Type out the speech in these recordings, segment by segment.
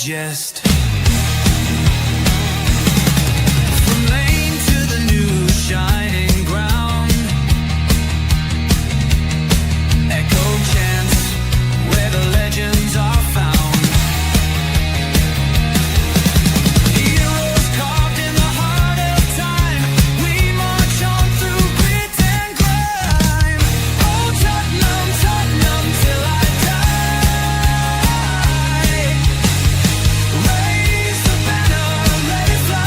digest. From lane to the new shining ground, echo chants where the legends are found. Heroes carved in the heart of time, we march on through grit and grime. Oh Tottenham, Tottenham till I die. Raise the banner, let it fly.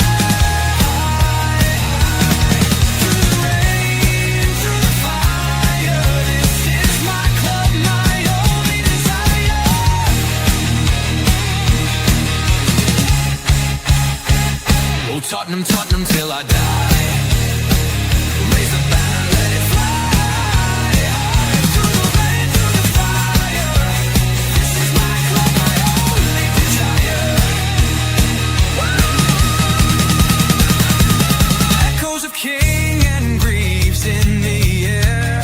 Through the rain, through the fire, this is my club, my only desire. Oh Tottenham, Tottenham till I die. Raise the banner, let it fly. Through the rain, through the fire, this is my club, my only desire. Echoes of King and Greaves in the air.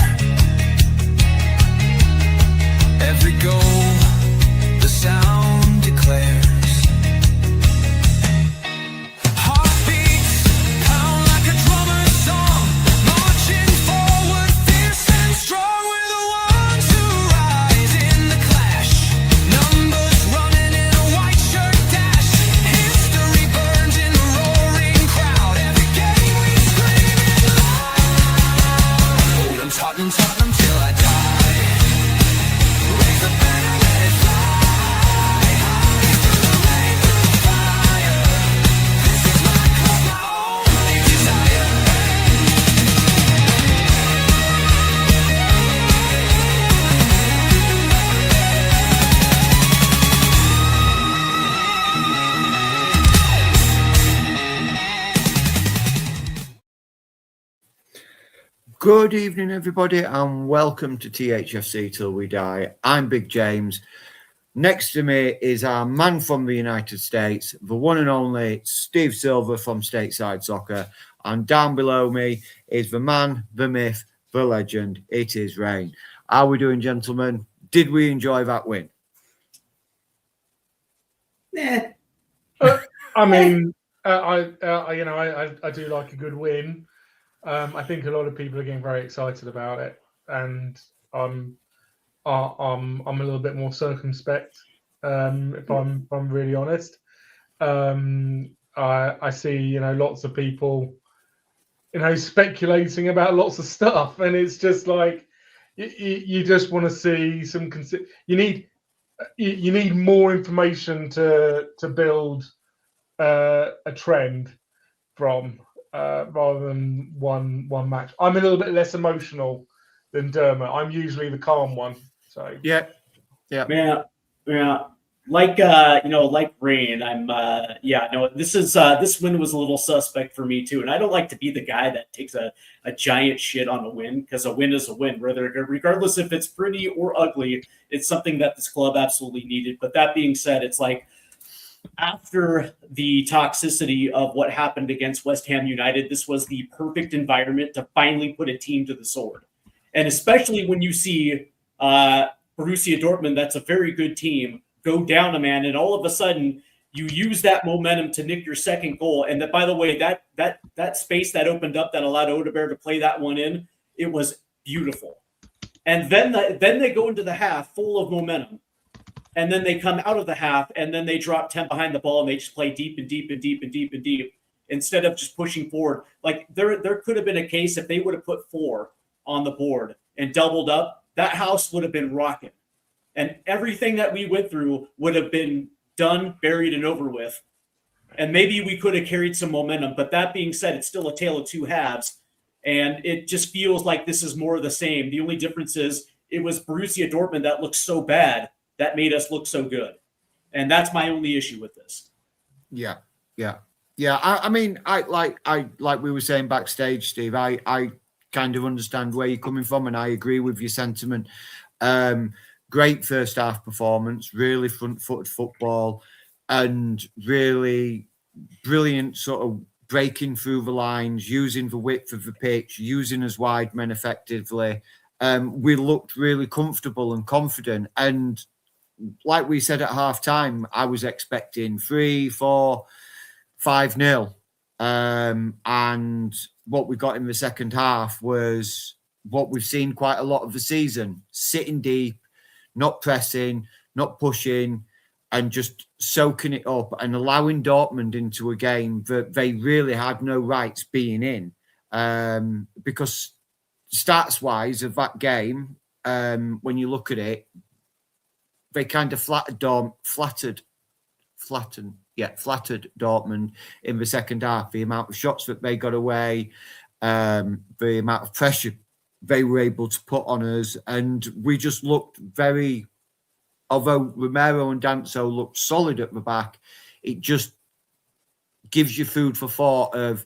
Every goal, the sound declares. Heartbeats pound like a drummer's song, marching forward, fierce and strong. We're the ones who rise in the clash. Numbers running in a white shirt dash. History burns in the roaring crowd. Every game we scream it loud. I'm Tottenham, Tottenham till I die. Raise the banner, let it fly. Through the rain, through the fire, this is my club, my only desire. Good evening, everybody, and welcome to THFC Till We Die. I'm Big James. Next to me is our man from the United States, the one and only Steve Silver from Stateside Soccer. And down below me is the man, the myth, the legend. It is Rain. How are we doing, gentlemen? Did we enjoy that win? I mean, I do like a good win. I think a lot of people are getting very excited about it, and I'm a little bit more circumspect. If I'm really honest, I see lots of people speculating about lots of stuff, and it's just like you just want to see some. You need more information to build a trend from. Rather than one match. I'm a little bit less emotional than Dermot. I'm usually the calm one. So Yeah. Like Rain, I'm this win was a little suspect for me too. And I don't like to be the guy that takes a giant shit on a win, because a win is a win, regardless if it's pretty or ugly. It's something that this club absolutely needed. But that being said, it's like, after the toxicity of what happened against West Ham United, this was the perfect environment to finally put a team to the sword. And especially when you see Borussia Dortmund, that's a very good team, go down a man, and all of a sudden you use that momentum to nick your second goal. And that, by the way, that space that opened up that allowed Odegaard to play that one in, it was beautiful. And then they go into the half full of momentum. And then they come out of the half, and then they drop 10 behind the ball, and they just play deep and deep and deep and deep and deep instead of just pushing forward. Like there could have been a case if they would have put 4 on the board and doubled up, that house would have been rocking. And everything that we went through would have been done, buried, and over with. And maybe we could have carried some momentum. But that being said, it's still a tale of two halves. And it just feels like this is more of the same. The only difference is it was Borussia Dortmund that looked so bad that made us look so good. And that's my only issue with this. Yeah. I mean, like we were saying backstage, Steve, I kind of understand where you're coming from, and I agree with your sentiment. Great first half performance, really front-footed football, and really brilliant sort of breaking through the lines, using the width of the pitch, using us wide men effectively. We looked really comfortable and confident, and like we said at half time, I was expecting 3-4, 5-0. And what we got in the second half was what we've seen quite a lot of the season: sitting deep, not pressing, not pushing, and just soaking it up and allowing Dortmund into a game that they really had no rights being in. Because stats-wise of that game, when you look at it, they kind of flattered Dortmund in the second half. The amount of shots that they got away, the amount of pressure they were able to put on us, and we just looked very. Although Romero and Danso looked solid at the back, it just gives you food for thought of,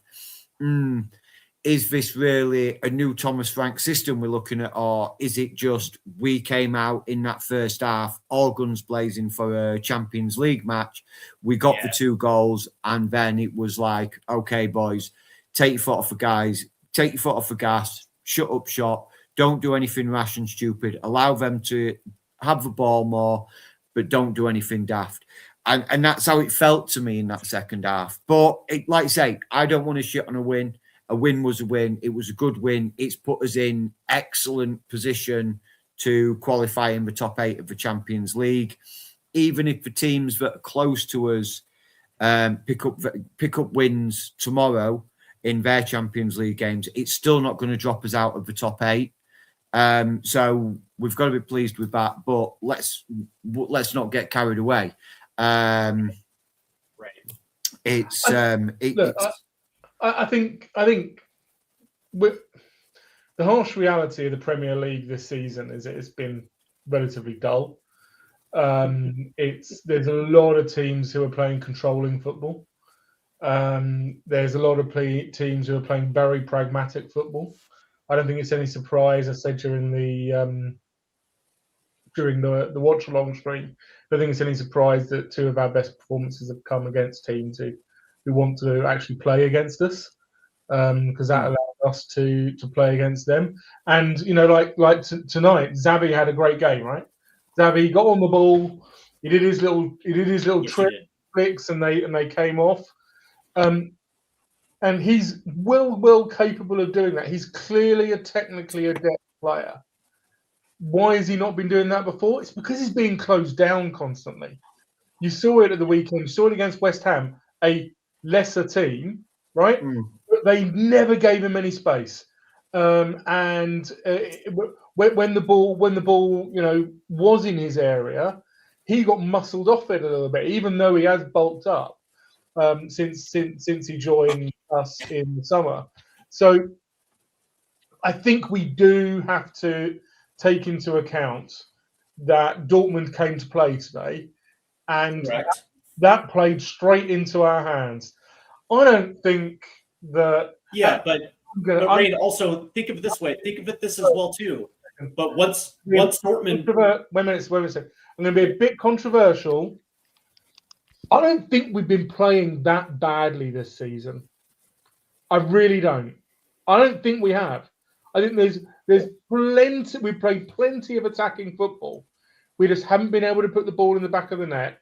is this really a new Thomas Frank system we're looking at, or is it just we came out in that first half, all guns blazing for a Champions League match, we got the 2 goals, and then it was like, okay, boys, take your foot off the guys, take your foot off the gas, shut up shop, don't do anything rash and stupid, allow them to have the ball more, but don't do anything daft. And that's how it felt to me in that second half. But like I say, I don't want to shit on a win. A win was a win. It was a good win. It's put us in excellent position to qualify in the top 8 of the Champions League. Even if the teams that are close to us pick up wins tomorrow in their Champions League games, it's still not going to drop us out of the top 8. So we've got to be pleased with that, but let's not get carried away. Right. I think with the harsh reality of the Premier League this season is it's been relatively dull. There's a lot of teams who are playing controlling football. There's a lot of teams who are playing very pragmatic football. I don't think it's any surprise. I said during the watch along stream, I don't think it's any surprise that 2 of our best performances have come against teams who want to actually play against us, because that allows us to play against them. And tonight, Xavi had a great game, right? Xavi got on the ball. He did his little tricks, and they came off. And he's well capable of doing that. He's clearly a technically adept player. Why has he not been doing that before? It's because he's being closed down constantly. You saw it at the weekend. You saw it against West Ham, a lesser team, right? But they never gave him any space. When the ball, was in his area, he got muscled off it a little bit, even though he has bulked up since he joined us in the summer. So I think we do have to take into account that Dortmund came to play today, and that played straight into our hands. I don't think that. Yeah, but Ray, also think of it this way. Think of it this as well too. But once Dortmund, wait a second. I'm going to be a bit controversial. I don't think we've been playing that badly this season. I really don't. I don't think we have. I think there's plenty. We've played plenty of attacking football. We just haven't been able to put the ball in the back of the net,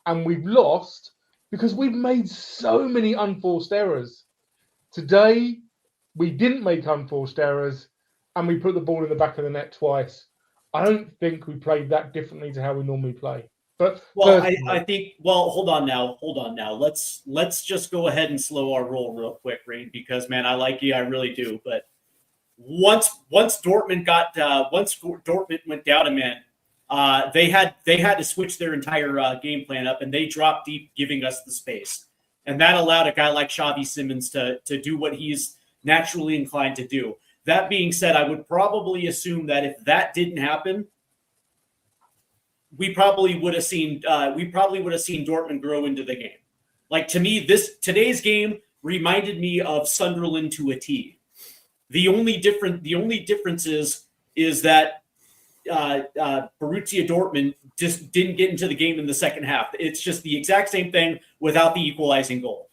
and we've lost because we've made so many unforced errors. Today, we didn't make unforced errors, and we put the ball in the back of the net twice. I don't think we played that differently to how we normally play. But I think. Well, hold on now. Let's just go ahead and slow our roll real quick, Rain, because man, I like you, I really do. But once Dortmund went down a man, they had to switch their entire game plan up, and they dropped deep, giving us the space, and that allowed a guy like Xavi Simons to do what he's naturally inclined to do. That being said, I would probably assume that if that didn't happen, we probably would have seen Dortmund grow into the game. Like, to me, today's game reminded me of Sunderland to a T. The only difference is that Borussia Dortmund just didn't get into the game in the second half. It's just the exact same thing without the equalizing goal.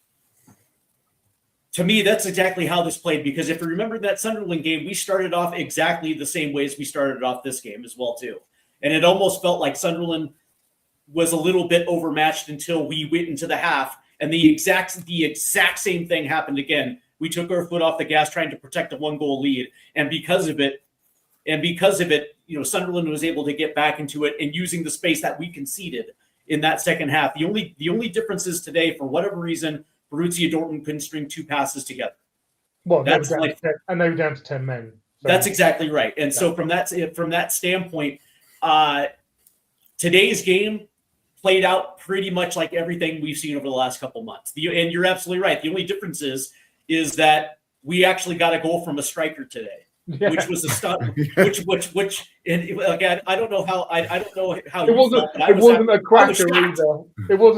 To me, that's exactly how this played, because if you remember that Sunderland game, we started off exactly the same way as we started off this game as well too. And it almost felt like Sunderland was a little bit overmatched until we went into the half, and the exact same thing happened again. We took our foot off the gas trying to protect a 1-goal lead, and because of it, Sunderland was able to get back into it and using the space that we conceded in that second half. The only difference is today, for whatever reason, Borussia Dortmund couldn't string 2 passes together. Well, That's they were down to 10 men. So. That's exactly right. And so from that standpoint, today's game played out pretty much like everything we've seen over the last couple months. And you're absolutely right. The only difference is that we actually got a goal from a striker today, which was a stunt. Which, and again, I don't know how. I don't know how. It wasn't a cracker either.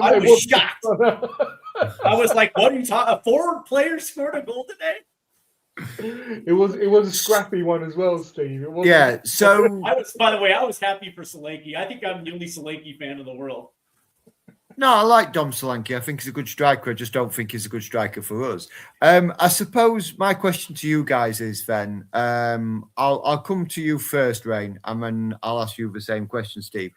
I was shocked. I was like, "What are you talking? A forward player scored a goal today." It was a scrappy one as well, Steve. So by the way, I was happy for Solanke. I think I'm the only Solanke fan in the world. No, I like Dom Solanke. I think he's a good striker. I just don't think he's a good striker for us. I suppose my question to you guys is then, I'll come to you first, Rain, and then I'll ask you the same question, Steve.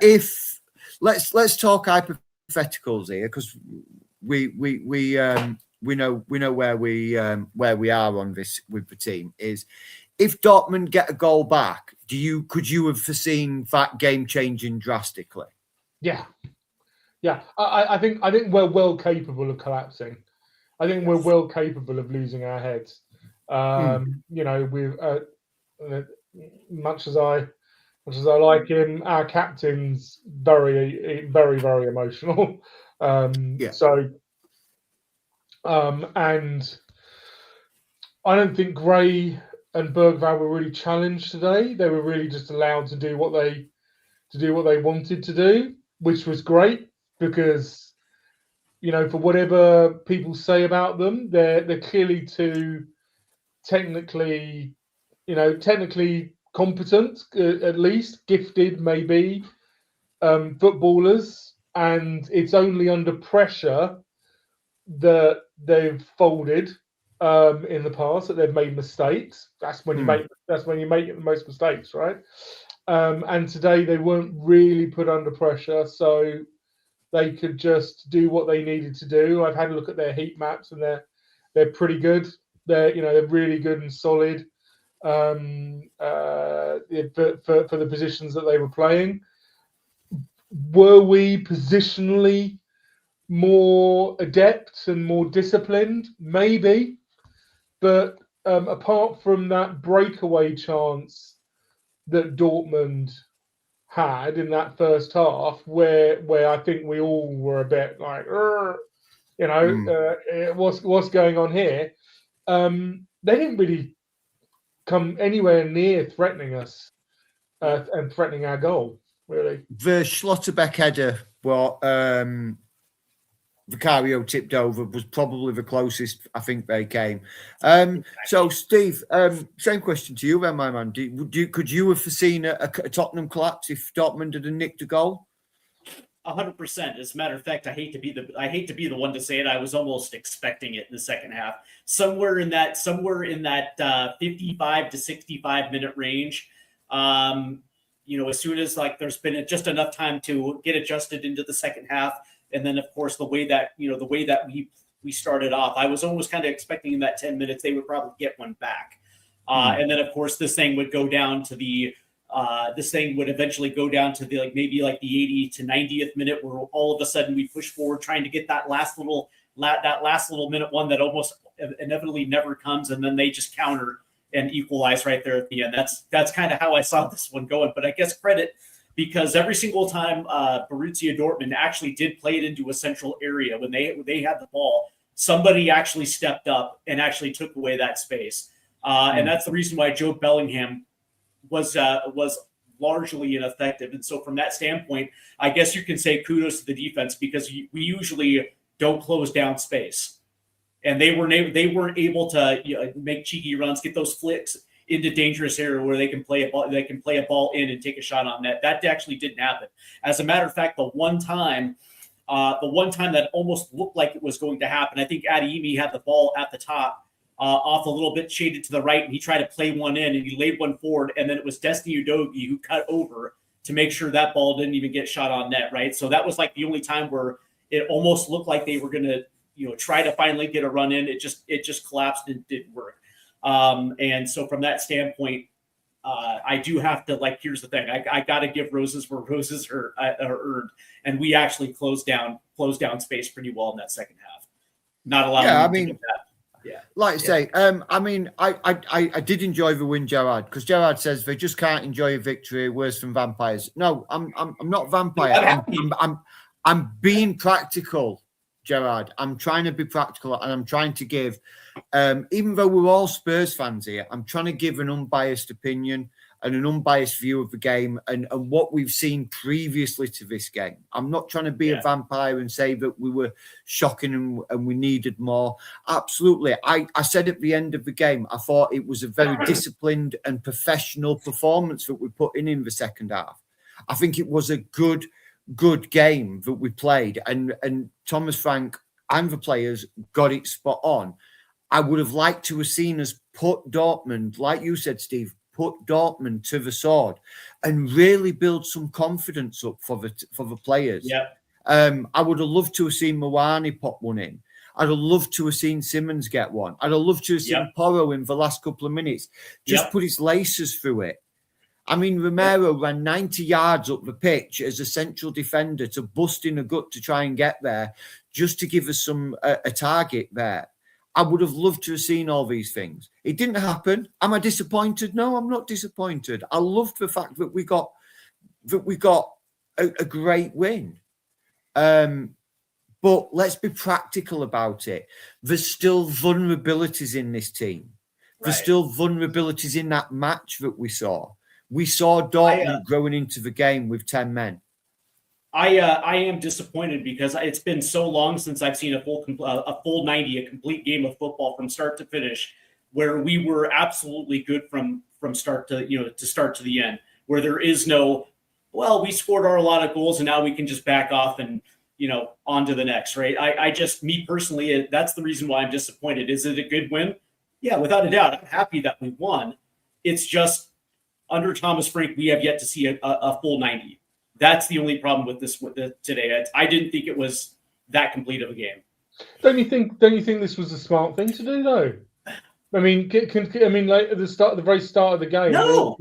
If let's talk hypotheticals here, because we know where we are on this with the team. Is if Dortmund get a goal back, could you have foreseen that game changing drastically? Yeah. I think we're well capable of collapsing. I think we're well capable of losing our heads. With much as I like him, our captain's very, very, very emotional. And I don't think Gray and Bergvall were really challenged today. They were really just allowed to do what they wanted to do, which was great because, for whatever people say about them, they're clearly two technically competent, at least gifted, maybe footballers, and it's only under pressure that they've folded in the past, that they've made mistakes. That's when you make the most mistakes, right? And today they weren't really put under pressure, so they could just do what they needed to do. I've had a look at their heat maps, and they're pretty good. They're really good and solid for the positions that they were playing. Were we positionally more adept and more disciplined? Maybe, but apart from that breakaway chance that Dortmund had in that first half, where I think we all were a bit like, what's going on here? They didn't really come anywhere near threatening us and threatening our goal, really. The Schlotterbeck header, Vicario tipped over, was probably the closest I think they came. So, Steve, same question to you then, my man. Could you have foreseen a Tottenham collapse if Dortmund had nicked a goal? 100%. As a matter of fact, I hate to be the one to say it. I was almost expecting it in the second half, somewhere in that 55 to 65 minute range. As soon as there's been just enough time to get adjusted into the second half. And then, of course, the way that we started off, I was almost kind of expecting in that 10 minutes they would probably get one back. And then, of course, this thing would go down to eventually go down to the maybe the 80 to 90th minute, where all of a sudden we push forward trying to get that last little minute one that almost inevitably never comes, and then they just counter and equalize right there at the end. That's kind of how I saw this one going. But I guess credit, because every single time Borussia Dortmund actually did play it into a central area when they had the ball, somebody actually stepped up and actually took away that space. And that's the reason why Joe Bellingham was largely ineffective. And so from that standpoint, I guess you can say kudos to the defense, because we usually don't close down space. And they weren't able to make cheeky runs, get those flicks into dangerous area where they can play a ball. They can play a ball in and take a shot on net. That actually didn't happen. As a matter of fact, the one time that almost looked like it was going to happen, I think Adeyemi had the ball at the top, off a little bit shaded to the right, and he tried to play one in, and he laid one forward, and then it was Destiny Udogie who cut over to make sure that ball didn't even get shot on net, right? So that was like the only time where it almost looked like they were going to, try to finally get a run in. It just collapsed and didn't work. And so from that standpoint, I do have to, like, here's the thing. I got to give roses where roses are earned. And we actually closed down space pretty well in that second half. Not allowing to get that. Yeah. Like I say, I did enjoy the win, Gerard, because Gerard says they just can't enjoy a victory worse than vampires. No, I'm not vampire. I'm being practical, Gerard. I'm trying to be practical, and I'm trying to give, even though we're all Spurs fans here, I'm trying to give an unbiased opinion and an unbiased view of the game and what we've seen previously to this game. I'm not trying to be a vampire and say that we were shocking and we needed more. Absolutely. I said at the end of the game, I thought it was a very disciplined and professional performance that we put in the second half. I think it was a good game that we played. And Thomas Frank and the players got it spot on. I would have liked to have seen us put Dortmund, like you said, Steve, put Dortmund to the sword and really build some confidence up for the players. Yeah. I would have loved to have seen Mawani pop one in. I'd have loved to have seen Simmons get one. I'd have loved to have seen Porro in the last couple of minutes. Just put his laces through it. I mean, Romero ran 90 yards up the pitch as a central defender to bust in a gut to try and get there, just to give us a target there. I would have loved to have seen all these things. It didn't happen. Am I disappointed? No, I'm not disappointed. I loved the fact that we got a great win. But let's be practical about it. There's still vulnerabilities in this team. There's still vulnerabilities in that match that we saw. We saw Dortmund growing into the game with 10 men. I am disappointed because it's been so long since I've seen a full 90, a complete game of football from start to finish, where we were absolutely good from start to start to the end, where there is no, well, we scored a lot of goals and now we can just back off and on to the next, right? I just, me personally, that's the reason why I'm disappointed. Is it a good win? Yeah, without a doubt. I'm happy that we won. It's just under Thomas Frank, we have yet to see a full 90. That's the only problem with this today. I didn't think it was that complete of a game. Don't you think this was a smart thing to do, though? I mean, like at the very start of the game. No.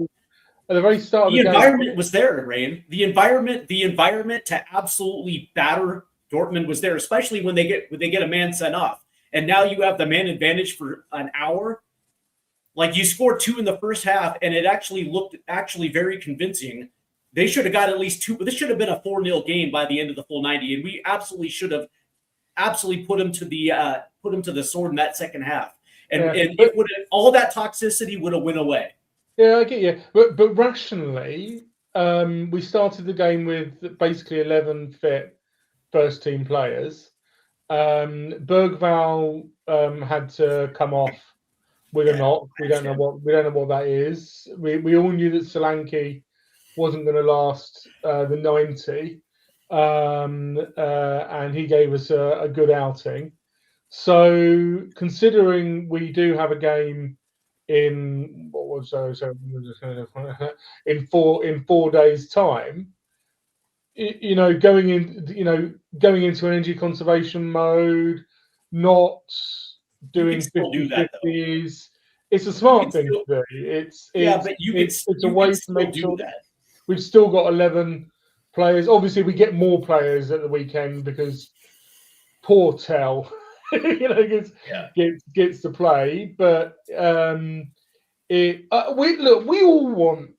At the very start of the environment was there, Rain. The environment to absolutely batter Dortmund was there, especially when they get a man sent off. And now you have the man advantage for an hour. Like, you scored 2 in the first half, and it actually looked very convincing. They should have got at least 2. This should have been a 4-0 game by the end of the full 90, and we absolutely should have put him to the sword in that second half. And it would have, all that toxicity would have went away. Yeah, I get you. But rationally, we started the game with basically 11 fit first team players. Bergvall had to come off with a knock. We don't know what that is. We all knew that Solanke wasn't going to last the 90, and he gave us a good outing. So, considering we do have a game in in 4 days' time, going into energy conservation mode, not doing 50-50s. It's a smart thing to do. It's a way to make sure that we've still got 11 players. Obviously, we get more players at the weekend because poor Tell, gets to play. But we all want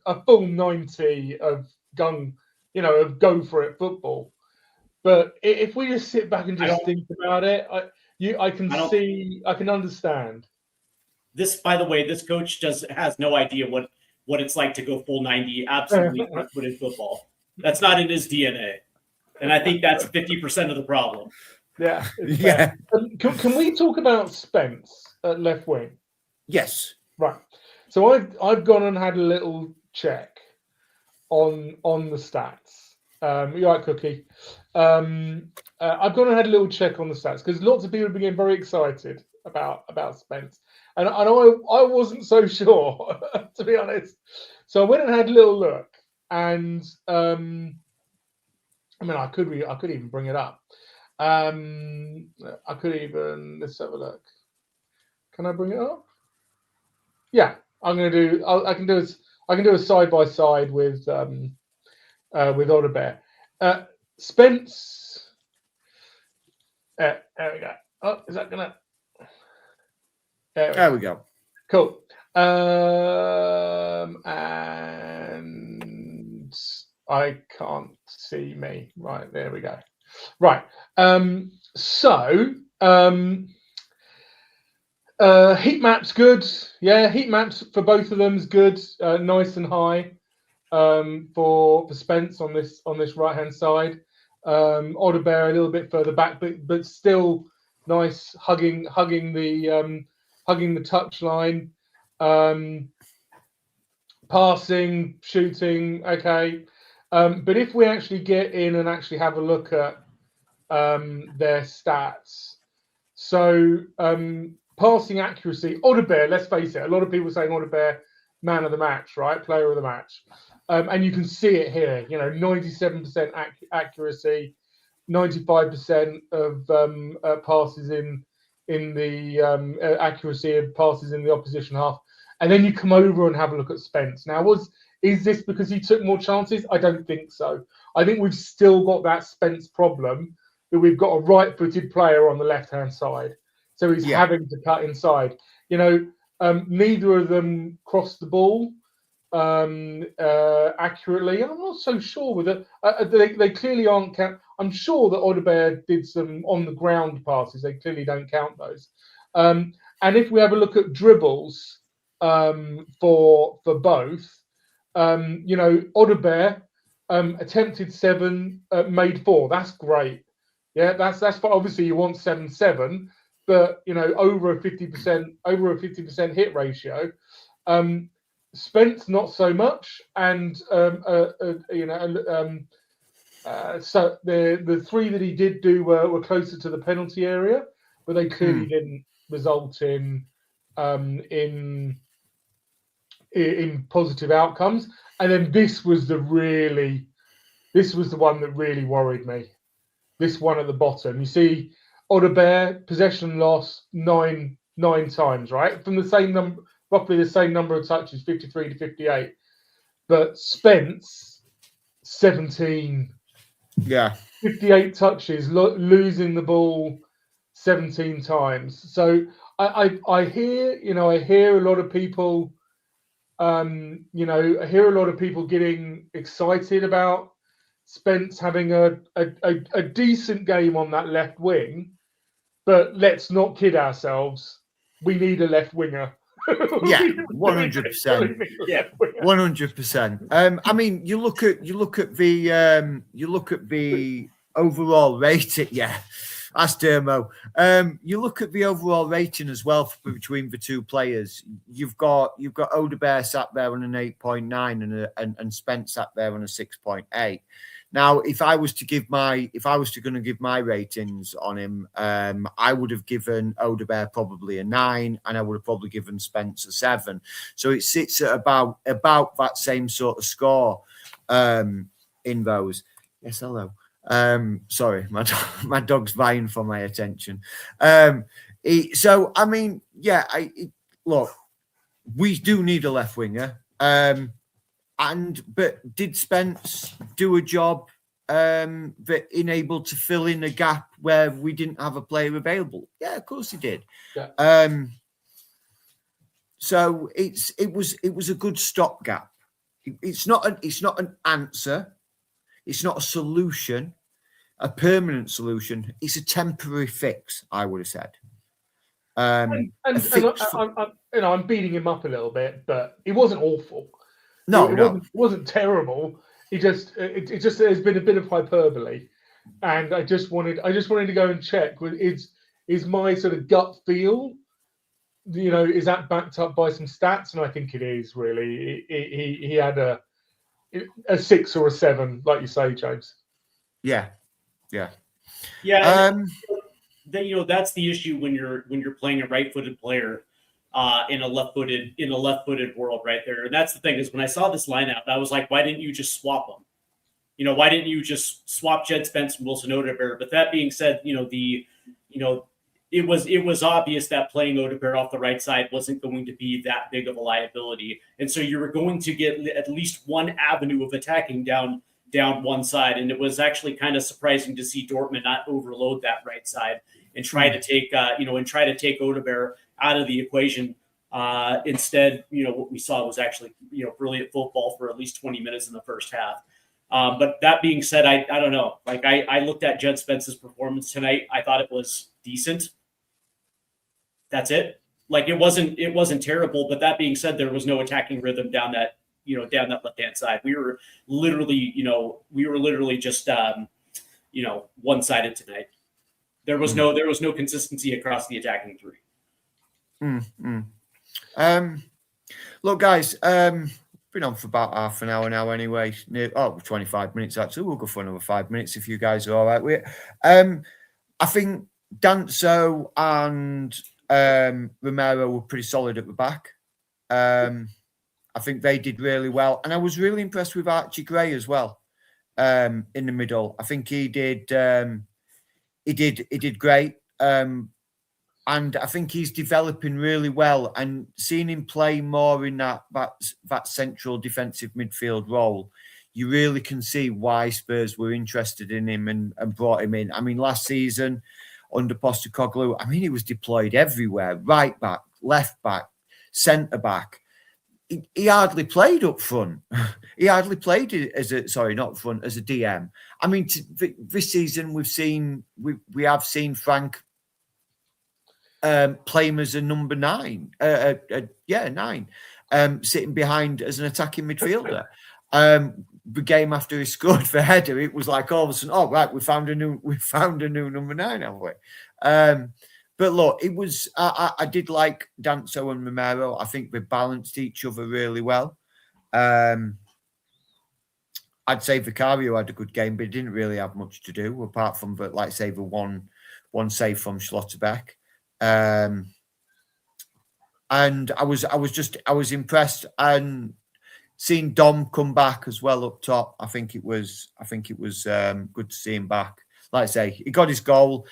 a full 90 of go for it football. But if we just sit back and just think about it, I can understand. This, by the way, this coach has no idea what it's like to go full 90 absolutely put in football. That's not in his DNA. And I think that's 50% of the problem. Yeah. Yeah. Can we talk about Spence at left wing? Yes. Right. So I've gone and had a little check on the stats. You're right, Cookie. I've gone and had a little check on the stats because lots of people have been getting very excited about Spence. And I wasn't so sure, to be honest. So I went and had a little look. and I mean, I could even bring it up. I could even, let's have a look. Can I bring it up? Yeah, I'm going to do. I can do a side by side with Odebear. Spence. There we go. Oh, is that gonna? There we go. Cool. And I can't see me. Right, there we go. Right. Heat map's good. Yeah, heat maps for both of them is good. Nice and high for Spence on this right hand side. Odebear a little bit further back, but still nice, hugging the touchline. Passing, shooting, okay. But if we actually get in and actually have a look at their stats, so passing accuracy, Odebear, let's face it, a lot of people saying Odebear, man of the match, right? Player of the match. And you can see it here, 97% accuracy, 95% of passes in the accuracy of passes in the opposition half. And then you come over and have a look at Spence. Now, is this because he took more chances? I don't think so. I think we've still got that Spence problem that we've got a right-footed player on the left-hand side. So he's having to cut inside. Neither of them crossed the ball accurately. I'm not so sure with it. They clearly aren't count. I'm sure that Odebear did some on-the-ground passes. They clearly don't count those. And if we have a look at dribbles, for both, Odebear attempted 7, made 4. That's great. Yeah, that's fine. Obviously you want 7-7, but over a 50% hit ratio. Spence not so much, and so the 3 that he did do were closer to the penalty area, but they clearly didn't result in positive outcomes. And then this was the one that really worried me. This one at the bottom, you see, Odebear possession loss 9 times, right, from the same number, roughly the same number of touches, 53 to 58. But Spence 17, 58 touches, losing the ball 17 times. So I hear a lot of people. I hear a lot of people getting excited about Spence having a decent game on that left wing, but let's not kid ourselves. We need a left winger. Yeah, 100%. Yeah, 100%. I mean, you look at the overall rating. Yeah, that's Dermo. You look at the overall rating as well between the two players. You've got Odebear sat there on an 8.9 and Spence sat there on a 6.8. Now, if I was to give my ratings on him, I would have given Odebear probably a 9, and I would have probably given Spence a 7. So it sits at about that same sort of score in those. Yes, hello. Sorry, my dog's vying for my attention. So I mean, yeah, look, we do need a left winger. But did Spence do a job that enabled to fill in a gap where we didn't have a player available? Yeah, of course he did. Yeah. So it was a good stopgap. It's not an answer. It's not a solution, a permanent solution. It's a temporary fix, I would have said. I'm beating him up a little bit, but it wasn't awful. It wasn't terrible. It just there's been a bit of hyperbole, and I just wanted to go and check. Is my sort of gut feel, is that backed up by some stats? And I think it is really. He had a 6 or a 7, like you say, James. Yeah. That's the issue when you're playing a right-footed player. in a left-footed world right there. And that's the thing is when I saw this lineup, I was like, why didn't you just swap them? Why didn't you just swap Jed Spence and Wilson Odegaard? But that being said, it was obvious that playing Odegaard off the right side wasn't going to be that big of a liability, and so you were going to get at least one avenue of attacking down one side. And it was actually kind of surprising to see Dortmund not overload that right side and try to take Odegaard out of the equation. Instead, what we saw was actually brilliant football for at least 20 minutes in the first half. But that being said, I don't know. Like I looked at Jed Spence's performance tonight. I thought it was decent. That's it. Like it wasn't terrible. But that being said, there was no attacking rhythm down that left-hand side. We were literally just one-sided tonight. There was no consistency across the attacking three. Look, guys, been on for about half an hour now anyway. 25 minutes actually. We'll go for another 5 minutes if you guys are all right with it. I think Danso and Romero were pretty solid at the back. I think they did really well. And I was really impressed with Archie Gray as well in the middle. I think he did great. And I think he's developing really well, and seeing him play more in that central defensive midfield role, you really can see why Spurs were interested in him and brought him in. I mean, last season under Postecoglou, I mean, he was deployed everywhere, right back, left back, centre back. He hardly played up front. He hardly played as a DM. I mean, this season we have seen Frank play him as a number 9. 9. Sitting behind as an attacking midfielder. The game after he scored for header, it was like all of a sudden, oh right, we found a new number 9, haven't we? But look, it was I did like Danso and Romero. I think they balanced each other really well. I'd say Vicario had a good game, but he didn't really have much to do apart from the one save from Schlotterbeck. And I was impressed, and seeing Dom come back as well up top. I think it was good to see him back. Like I say, he got his goal.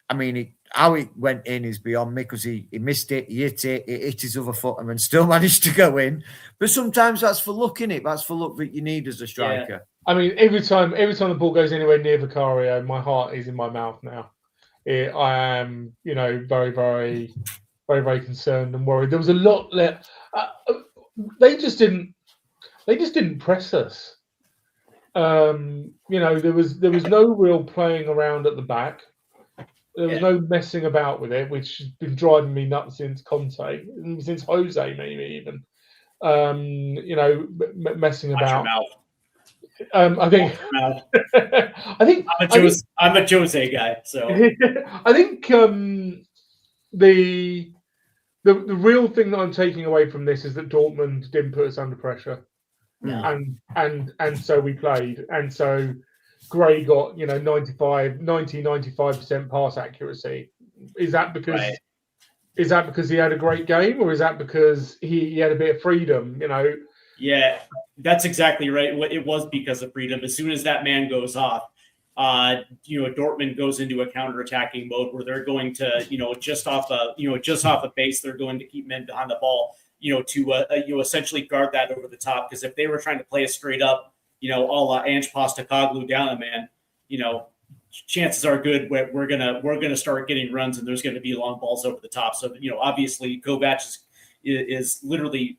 I mean, how it went in is beyond me, because he missed it, he hit it, it hit his other foot, and then still managed to go in. But sometimes that's for luck, innit? That's for luck that you need as a striker. Yeah. I mean, every time the ball goes anywhere near Vicario, my heart is in my mouth now. I am, very, very, very, very concerned and worried. There was a lot there. They just didn't press us. There was no real playing around at the back. There was no messing about with it, which has been driving me nuts since Conte, since Jose, maybe even. Messing about. I think I'm a Jose guy, so I think the real thing that I'm taking away from this is that Dortmund didn't put us under pressure, and so we played, and so Gray got 95% pass accuracy. Is that because he had a great game, or is that because he had a bit of freedom? Yeah, that's exactly right. It was because of freedom. As soon as that man goes off, Dortmund goes into a counter-attacking mode where they're going to, just off a base, they're going to keep men behind the ball, to essentially guard that over the top. Because if they were trying to play a straight up, a la Ange Postecoglou down a man, chances are good we're gonna start getting runs, and there's going to be long balls over the top. So obviously Kovac is literally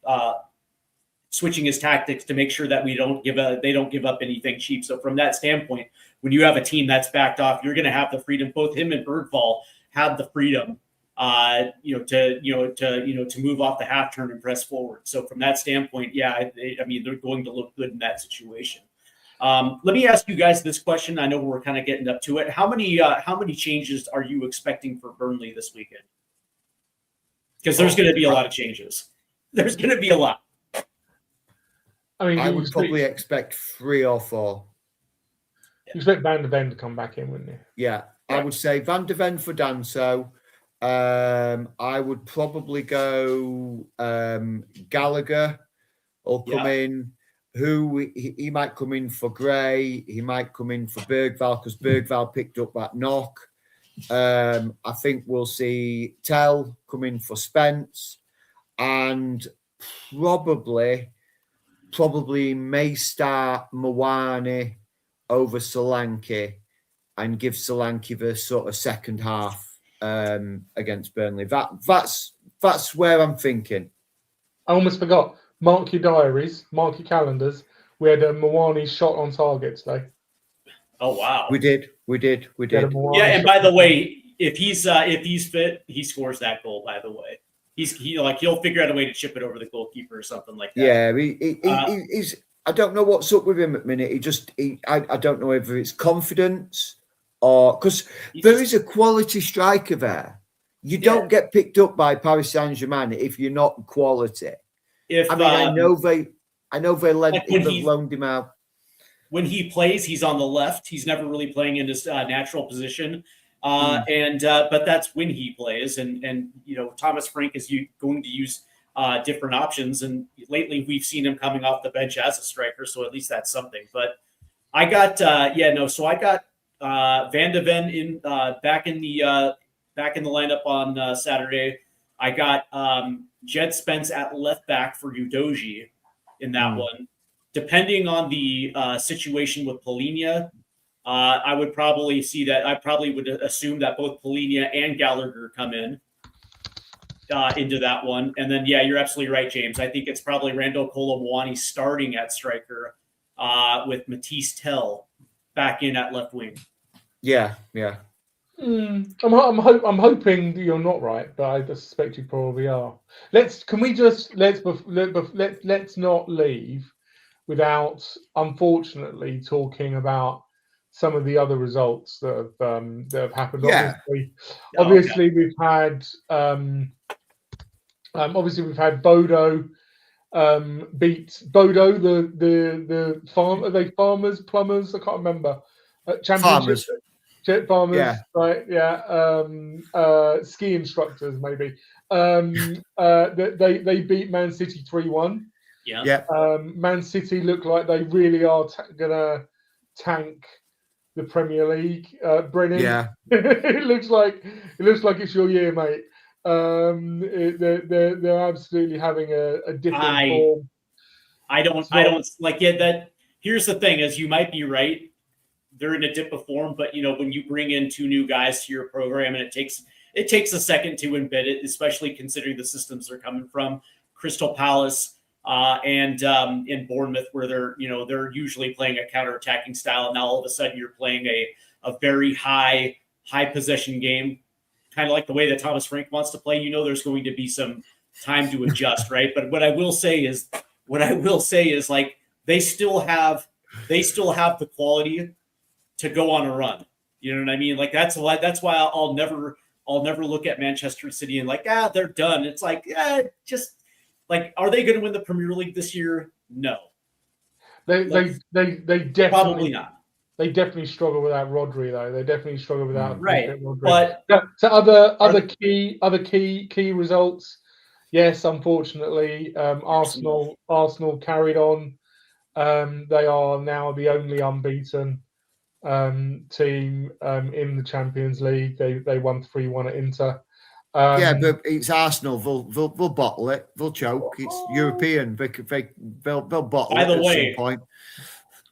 switching his tactics to make sure that they don't give up anything cheap. So from that standpoint, when you have a team that's backed off, you're going to have the freedom. Both him and Bergvall have the freedom, to move off the half turn and press forward. So from that standpoint, they're going to look good in that situation. Let me ask you guys this question. I know we're kind of getting up to it. How many changes are you expecting for Burnley this weekend? Because there's going to be a lot of changes. There's going to be a lot. I would probably expect 3 or 4. You expect Van de Ven to come back in, wouldn't you? Yeah, I would say Van de Ven for Danso, I would probably go Gallagher will come in. He might come in for Gray. He might come in for Bergvall because Bergvall picked up that knock. I think we'll see Tell come in for Spence, and probably may start Mawani over Solanke and give Solanke the sort of second half against Burnley. That's where I'm thinking. I almost forgot. Mark your diaries, mark your calendars. We had a Mawani shot on target today. Oh wow, We did. Yeah, and by the way, if he's fit, he scores that goal. By the way, he'll figure out a way to chip it over the goalkeeper or something like that. Yeah, he's. I don't know what's up with him at the minute. I don't know whether it's confidence or because there is a quality striker there. You don't get picked up by Paris Saint-Germain if you're not quality. I know they loaned him out. When he plays, he's on the left. He's never really playing in his natural position. But that's when he plays. And Thomas Frank is going to use different options. And lately we've seen him coming off the bench as a striker. So at least that's something. But I got, so I got Van de Ven in back in the lineup on Saturday. I got Jed Spence at left back for Udoji in that one. Depending on the situation with Polinia, I would probably see that. I probably would assume that both Polinia and Gallagher come in into that one. And then, you're absolutely right, James. I think it's probably Randall Colomwani starting at striker with Matisse Tell back in at left wing. Yeah. I'm hoping you're not right, but I suspect you probably are. Let's not leave without, unfortunately, talking about some of the other results that have happened. Yeah. Obviously, we've had Bodo beat Bodo the farm. Are they plumbers? I can't remember. Championship. Farmers, yeah. Right? Yeah. Ski instructors, maybe. They beat Man City 3-1. Yeah. Man City look like they really are gonna tank the Premier League. Brennan. Yeah. it looks like it's your year, mate. They're absolutely having a different form. I don't like that. Here's the thing: is you might be right. They're in a dip of form, but when you bring in two new guys to your program, and it takes a second to embed it, especially considering the systems they're coming from, Crystal Palace and in Bournemouth, where they're usually playing a counter-attacking style, and now all of a sudden you're playing a very high possession game, kind of like the way that Thomas Frank wants to play. There's going to be some time to adjust, right? But what I will say is like they still have the quality to go on a run. You know what I mean? Like that's why I'll never look at Manchester City and like, they're done. It's like, just like, are they going to win the Premier League this year? No. They definitely probably not. They definitely struggle without Rodri, though. They definitely struggle without Rodri. But so other key results. Yes, unfortunately, Arsenal carried on. They are now the only unbeaten team in the Champions League. They won 3-1 at Inter. But it's Arsenal. They'll bottle it. They'll choke. It's European. They'll bottle it at some point.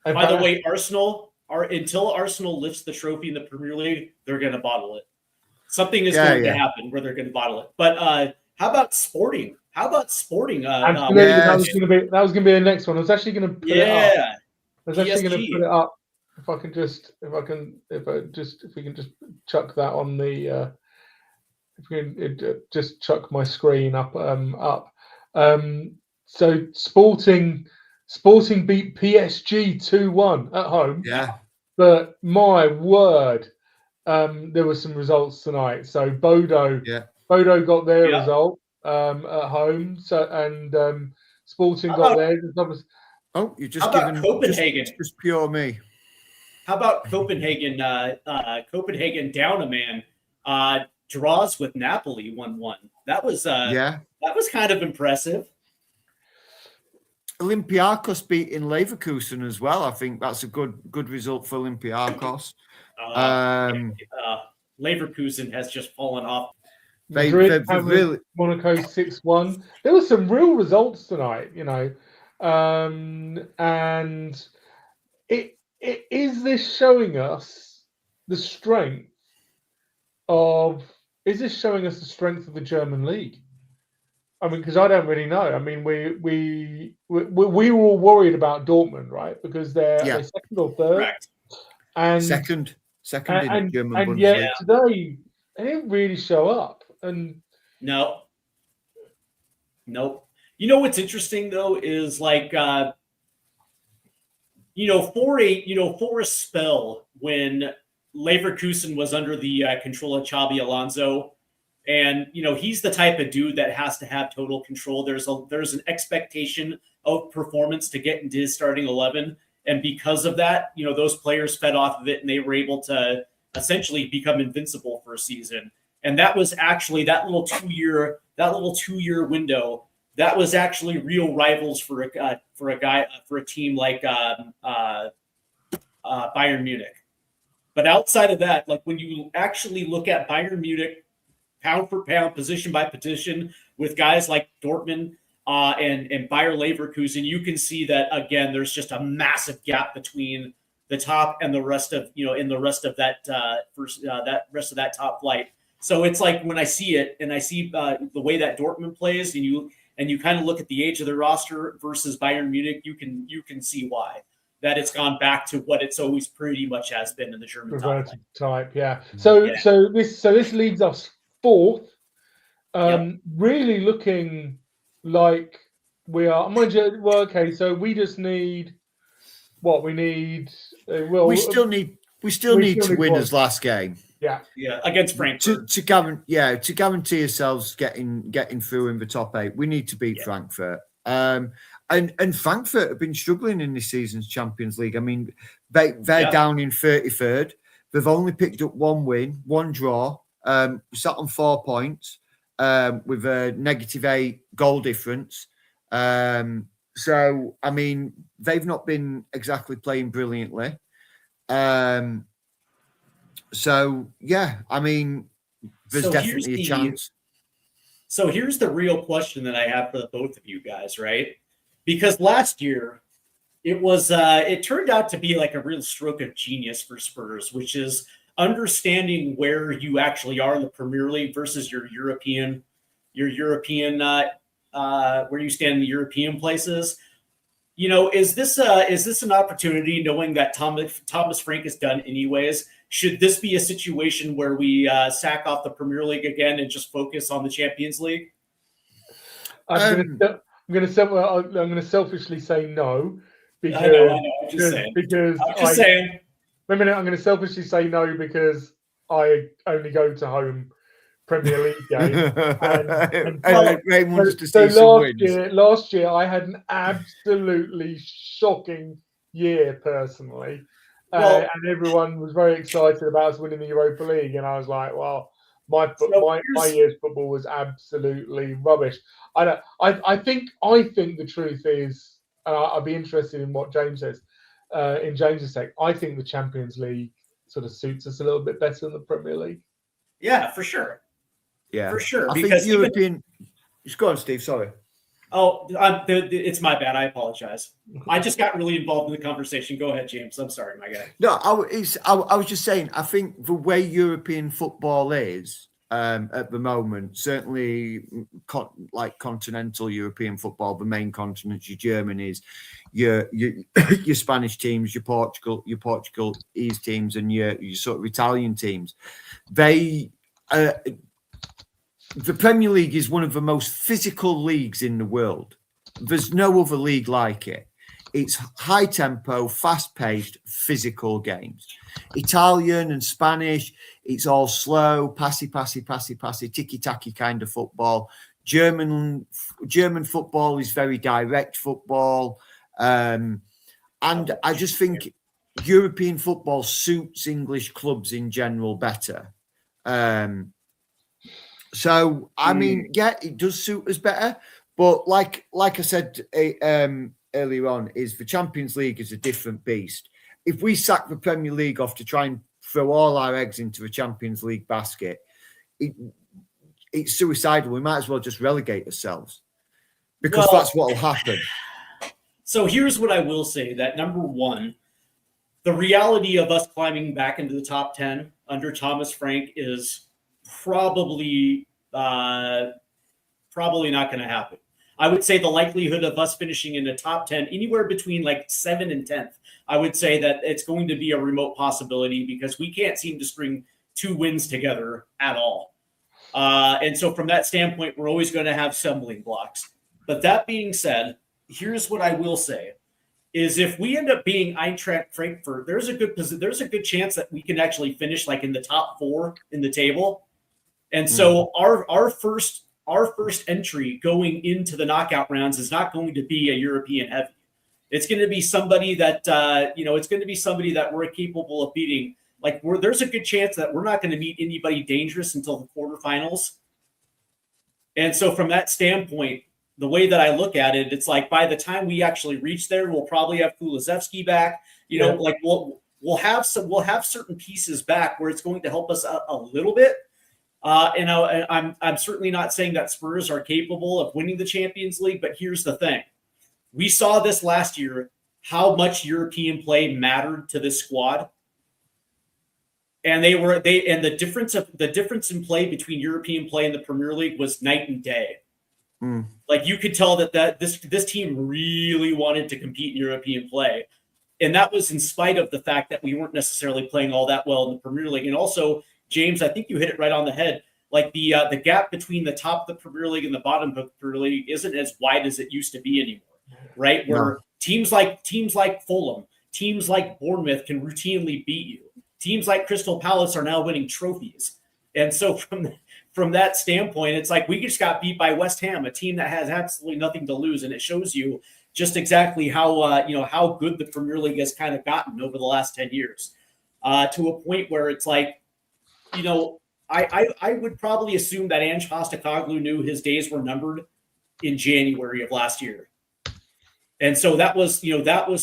By the way, until Arsenal lifts the trophy in the Premier League, they're going to bottle it. Something is going to happen where they're going to bottle it. But how about Sporting? That was going to be the next one. I was actually going to put it up. I was actually going to put it up. If we can just chuck that on the, if we can just chuck my screen up. So Sporting beat PSG 2-1 at home. Yeah. But my word, there were some results tonight. So Bodo got their result at home. So and Sporting got theirs. Oh, you're just giving Copenhagen just pure me. How about Copenhagen? Copenhagen down a man. draws with Napoli 1-1. That was kind of impressive. Olympiacos beating Leverkusen as well. I think that's a good result for Olympiacos. Leverkusen has just fallen off. Madrid really Monaco 6-1. There were some real results tonight, and it is this showing us the strength of the German league? I mean, because I don't really know. I mean, we were all worried about Dortmund, right? Because they're second or third, correct, and second in the German Bundesliga. And yet today they didn't really show up. And nope. You know what's interesting though is for a spell when Leverkusen was under the control of Xabi Alonso, and he's the type of dude that has to have total control. There's an expectation of performance to get into his starting 11, and because of that, those players fed off of it, and they were able to essentially become invincible for a season. And that was actually that little 2-year window. That was actually real rivals for a team like Bayern Munich. But outside of that, like when you actually look at Bayern Munich pound for pound, position by position, with guys like Dortmund and Bayer Leverkusen, you can see that again. There's just a massive gap between the top and the rest of that top flight. So it's like when I see it and I see the way that Dortmund plays, and you kind of look at the age of their roster versus Bayern Munich, you can see why that it's gone back to what it's always pretty much has been in the German type. Yeah. So this leaves us fourth, really looking like we are. Mind you, well, okay. So we just need what we need. We still need to win his last game. Yeah, against Frankfurt to guarantee ourselves getting through in the top 8. We need to beat Frankfurt. And Frankfurt have been struggling in this season's Champions League. I mean, they're down in 33rd. They've only picked up 1 win, 1 draw. Sat on 4 points with a -8 goal difference. So I mean, they've not been exactly playing brilliantly. So, yeah, I mean, there's definitely a chance. So here's the real question that I have for the both of you guys, right? Because last year, it turned out to be like a real stroke of genius for Spurs, which is understanding where you actually are in the Premier League versus your European where you stand in the European places. Is this an opportunity, knowing that Thomas Frank is done anyways? Should this be a situation where we sack off the Premier League again and just focus on the Champions League? I'm going to selfishly say no, because I know. I'm just saying. Wait a minute. I'm going to selfishly say no because I only go to home Premier League games. Last year I had an absolutely shocking year personally. And everyone was very excited about us winning the Europa League, and I was like, "Well, my year's football was absolutely rubbish." I think the truth is, I'd be interested in what James says. In James's take, I think the Champions League sort of suits us a little bit better than the Premier League. Yeah, for sure. Yeah, for sure. I think European. Just go on, Steve. Sorry. Oh, it's my bad. I apologize. I just got really involved in the conversation. Go ahead, James. I'm sorry, my guy. No, I was just saying, I think the way European football is at the moment, certainly like continental European football, the main continents, your Germany's, your Spanish teams, your Portuguese teams, and your sort of Italian teams, the Premier League is one of the most physical leagues in the world. There's no other league like it. It's high tempo, fast paced, physical games. Italian and Spanish, it's all slow, passy, ticky tacky kind of football. German football is very direct football. And I just think European football suits English clubs in general better. So I mean, yeah, it does suit us better. But like I said earlier on, is the Champions League is a different beast. If we sack the Premier League off to try and throw all our eggs into the Champions League basket, it's suicidal. We might as well just relegate ourselves because that's what will happen. So here's what I will say: that number one, the reality of us climbing back into the top 10 under Thomas Frank is probably not going to happen. I would say the likelihood of us finishing in the top 10, anywhere between like 7th and 10th, I would say that it's going to be a remote possibility because we can't seem to string 2 wins together at all. And so from that standpoint, we're always going to have stumbling blocks. But that being said, here's what I will say. Is if we end up being Eintracht Frankfurt, there's a good chance that we can actually finish like in the top 4 in the table. And so our first entry going into the knockout rounds is not going to be a European heavy. It's going to be somebody that we're capable of beating. Like there's a good chance that we're not going to meet anybody dangerous until the quarterfinals. And so from that standpoint, the way that I look at it, it's like by the time we actually reach there, we'll probably have Kulusevski back. Like we'll have certain pieces back where it's going to help us a little bit. And I'm certainly not saying that Spurs are capable of winning the Champions League, but here's the thing: we saw this last year how much European play mattered to this squad, and the difference in play between European play and the Premier League was night and day. Like you could tell that this team really wanted to compete in European play. And that was in spite of the fact that we weren't necessarily playing all that well in the Premier League. And also, James, I think you hit it right on the head. Like the gap between the top of the Premier League and the bottom of the Premier League isn't as wide as it used to be anymore, right? Where teams like Fulham, teams like Bournemouth can routinely beat you. Teams like Crystal Palace are now winning trophies. And so from that standpoint, it's like we just got beat by West Ham, a team that has absolutely nothing to lose, and it shows you just exactly how good the Premier League has kind of gotten over the last 10 years, to a point where it's like, I would probably assume that Ange Postecoglou knew his days were numbered in January of last year, and so that was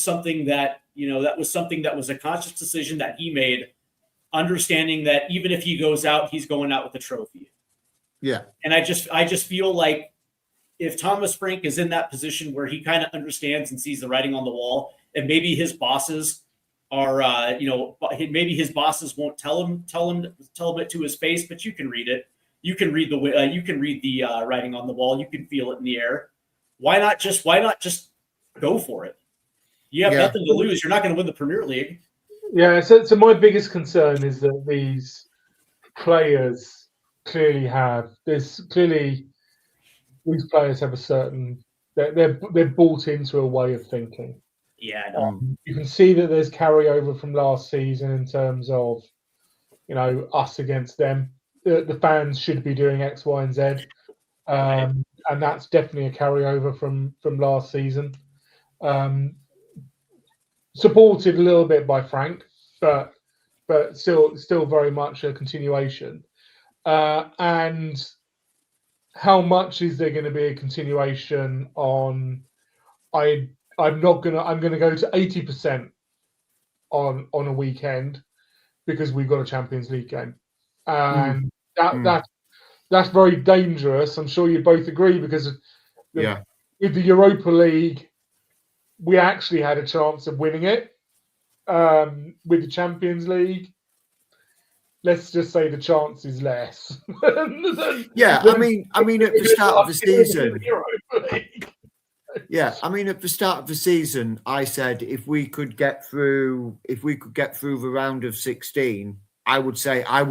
something that was a conscious decision that he made, understanding that even if he goes out, he's going out with a trophy. Yeah. And I just feel like if Thomas Frank is in that position where he kind of understands and sees the writing on the wall, and maybe his bosses are, maybe his bosses won't tell him it to his face, but you can read it. You can read the writing on the wall. You can feel it in the air. Why not just go for it? You have nothing to lose. You're not going to win the Premier League. Yeah. So my biggest concern is that these players clearly have these players have a certain they're bought into a way of thinking. Yeah, you can see that there's carryover from last season in terms of us against them. The fans should be doing X, Y, and Z, and that's definitely a carryover from last season. Supported a little bit by Frank, but still very much a continuation. And how much is there going to be a continuation on? I'm going to go to 80% on a weekend because we've got a Champions League game, and that's very dangerous. I'm sure you both agree because with the Europa League, we actually had a chance of winning it. With the Champions League, let's just say the chance is less. I mean, at the start of the season. Yeah, I mean, at the start of the season, I said if we could get through the round of 16, I would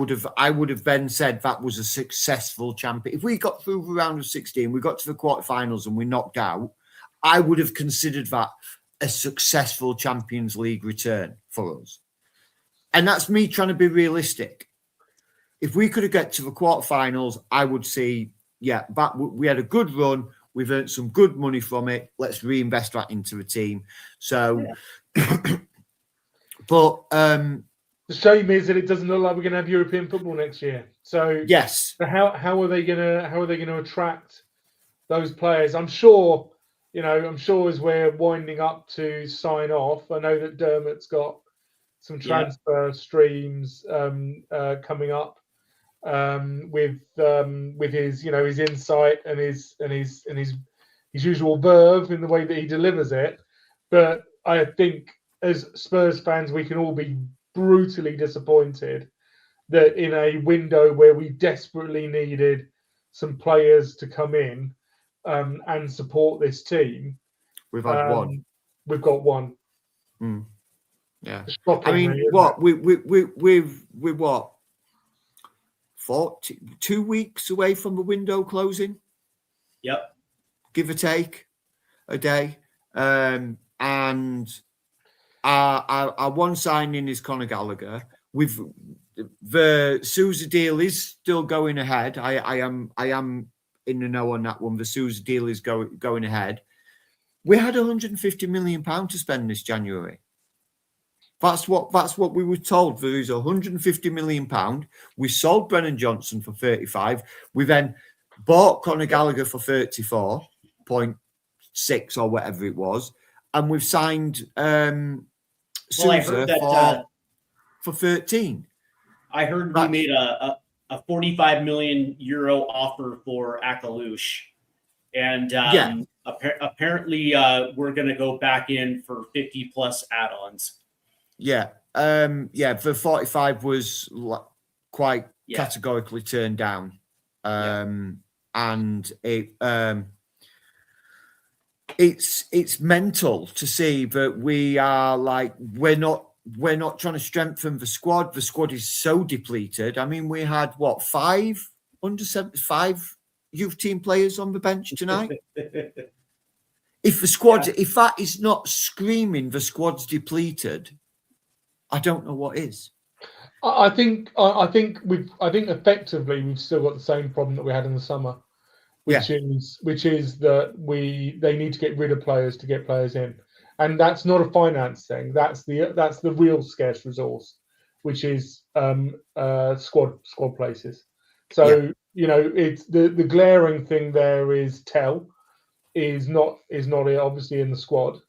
have then said that was a successful champion. If we got through the round of 16, we got to the quarterfinals and we knocked out, I would have considered that a successful Champions League return for us. And that's me trying to be realistic. If we could have got to the quarterfinals, I would see, that we had a good run. We've earned some good money from it. Let's reinvest that into the team. So, but The shame is that it doesn't look like we're going to have European football next year. So Yes. how are they gonna attract those players? I'm sure as we're winding up to sign off, I know that Dermot's got some transfer streams coming up with his his insight and his usual verve in the way that he delivers it. But I think as Spurs fans, we can all be brutally disappointed that in a window where we desperately needed some players to come in and support this team, We've had one. We've got one. Mm. Yeah. Shocking, I mean, really, what we what 2 weeks away from the window closing? Yep. Give or take a day. And our one signing is Conor Gallagher. The Sousa deal is still going ahead. I am in the know on that one. The Sousa deal is going ahead. We had £150 million to spend this January. That's what we were told. There is £150 million. We sold Brennan Johnson for 35. We then bought Conor Gallagher for 34.6 or whatever it was, and we've signed Sousa for 13. I heard we made a 45 million euro offer for Akalush, and apparently we're going to go back in for 50 plus add-ons. Yeah. The 45 was quite categorically turned down. And it's mental to see that we are we're not trying to strengthen the squad. The squad is so depleted. I mean, we had 5 under-75 youth team players on the bench tonight. If that is not screaming the squad's depleted, I don't know what is. I think effectively we've still got the same problem that we had in the summer, which is that they need to get rid of players to get players in, and that's not a finance thing. That's the real scarce resource, which is squad places. So it's the glaring thing there is is not obviously in the squad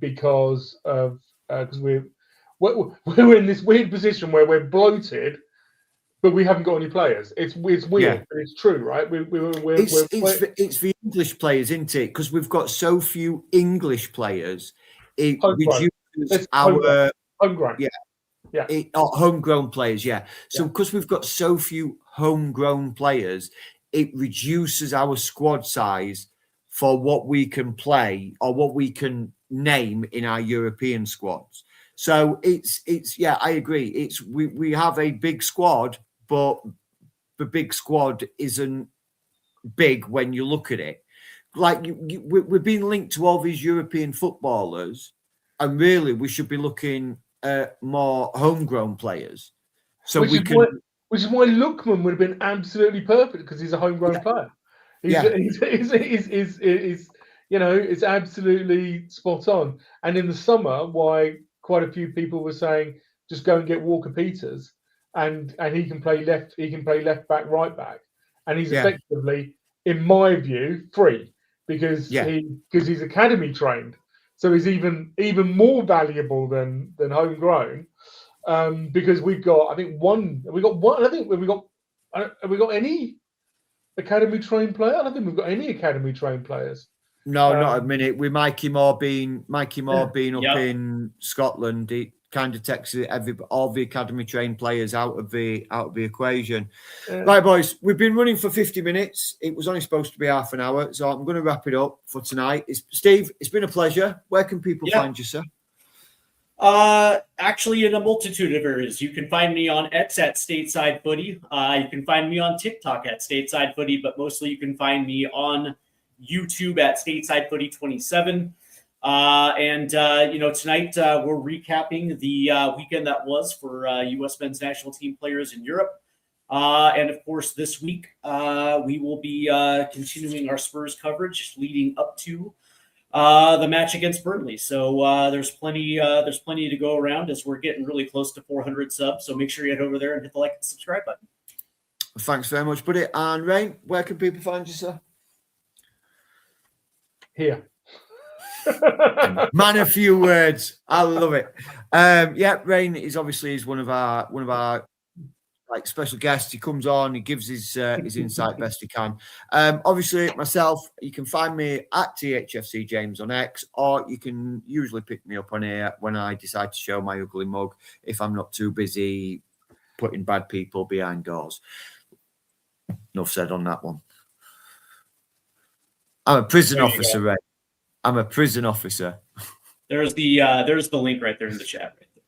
because we're in this weird position where we're bloated, but we haven't got any players. It's weird, but it's true, right? It's the English players, isn't it? Because we've got so few English players. It reduces our homegrown. Homegrown players. Yeah. So because we've got so few homegrown players, it reduces our squad size for what we can play or what we can name in our European squads. So it's I agree. We have a big squad, but the big squad isn't big when you look at it. We're being linked to all these European footballers, and really we should be looking at more homegrown players. So which is why Lookman would have been absolutely perfect because he's a homegrown player. It's absolutely spot on. And in the summer, why quite a few people were saying just go and get Walker Peters, and he can play left back, right back, and he's effectively, in my view, free because he's academy trained, so he's even more valuable than homegrown because we've got have we got any academy trained player? I don't think we've got any academy trained players. No, not a minute. With Mikey Moore being up in Scotland, he kind of takes all the academy trained players out of the equation. Right, boys, we've been running for 50 minutes. It was only supposed to be half an hour, so I'm going to wrap it up for tonight. Steve, it's been a pleasure. Where can people find you, sir? Actually, in a multitude of areas. You can find me on X at Stateside Footy. You can find me on TikTok at Stateside Footy, but mostly you can find me on YouTube at Stateside Footy 27. Tonight we're recapping the weekend that was for U.S. men's national team players in Europe. And of course, this week we will be continuing our Spurs coverage leading up to the match against Burnley. So there's plenty to go around as we're getting really close to 400 subs. So make sure you head over there and hit the like and subscribe button. Thanks very much, buddy. And Rain, where can people find you, sir? Here. Man, a few words. I love it. Yeah, Rain is obviously one of our like special guests. He comes on, he gives his insight best he can. Obviously, myself, you can find me at THFC James on X, or you can usually pick me up on here when I decide to show my ugly mug if I'm not too busy putting bad people behind doors. Enough said on that one. I'm a prison officer, Ray. I'm a prison officer. There's the link right there in the chat. Right there.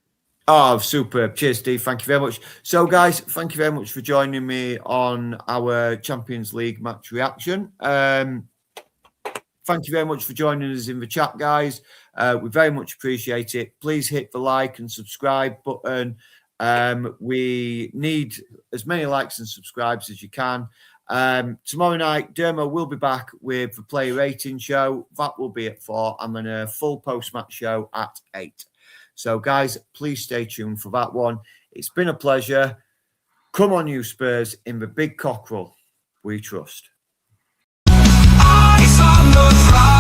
Oh, superb. Cheers, Steve. Thank you very much. So, guys, thank you very much for joining me on our Champions League match reaction. Thank you very much for joining us in the chat, guys. We very much appreciate it. Please hit the like and subscribe button. We need as many likes and subscribes as you can. Tomorrow night, Dermo will be back with the player rating show. That will be at 4, and then a full post-match show at 8. So, guys, please stay tuned for that one. It's been a pleasure. Come on, you Spurs, in the big cockerel we trust. Eyes on the prize.